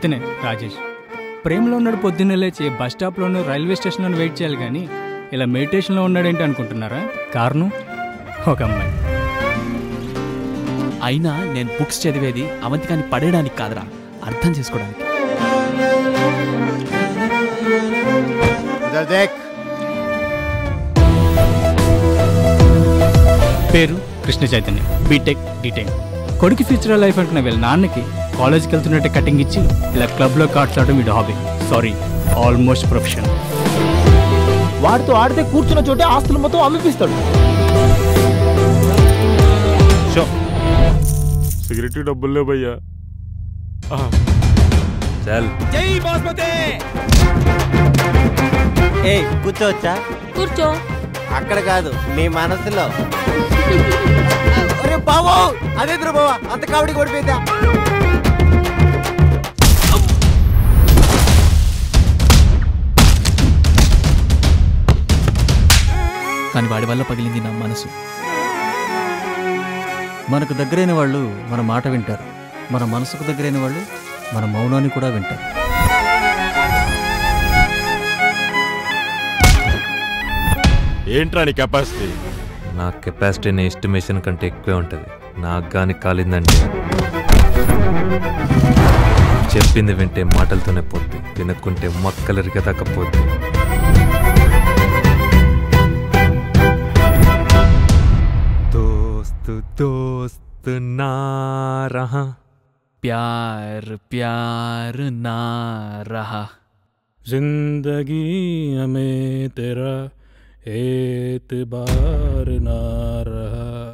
ఇతనే రాజేష్. ప్రేమలో ఉన్నాడు. పొద్దున్నే లేచి బస్ స్టాప్లోనూ రైల్వే స్టేషన్లోనూ వెయిట్ చేయాలి, కానీ ఇలా మెడిటేషన్లో ఉన్నాడేంటి అనుకుంటున్నారా? కారణం ఒక అమ్మాయి. అయినా నేను బుక్స్ చదివేది అవంతికాన్ని పడేయడానికి కాదురా, అర్థం చేసుకోవడానికి. పేరు కృష్ణ చైతన్య, బీటెక్ డీటెయిన్. కొడుకు ఫ్యూచర్ లైఫ్ అనుకున్న వీళ్ళ నాన్నకి కాలేజ్కి వెళ్తున్నట్టే కటింగ్ ఇచ్చి ఇలా క్లబ్లో కార్డ్స్ ఆడటం వీడు హాబీ. Sorry, almost profession. వాడితో ఆడితే కూర్చున్న చోటే ఆస్తులు మొత్తం అమ్మిపిస్తాడు. సిగరెట్ డబ్బులు లేవు భయ్యా. చల్ జై బాస్మతి. ఏ కూర్చోవచ్చా? కూర్చో. అక్కడ కాదు, నీ మనసులో. అరే బావో, అదే బావా, అంత కావడి కొడిపోయిందా? కానీ వాడి వల్ల పగిలింది నా మనసు. మనకు దగ్గరైన వాళ్ళు మన మాట వింటారు, మన మనసుకు దగ్గరైన వాళ్ళు మన మౌనాన్ని కూడా వింటారు. ఏంట్రా నీ కెపాసిటీ? నా కెపాసిటీ నీ ఎస్టిమేషన్ కంటే ఎక్కువే ఉంటుంది. నాకు కానీ కాలిందంటే చెప్పింది వింటే మాటలతోనే పోద్ది, వినకుంటే మొక్కలరిగా తక్కపోద్ది. దోస్తు దోస్తు నా రహా, ప్యార్ ప్యార్ నా రహా. जिंदगी हमें तेरा एतबार ना रहा।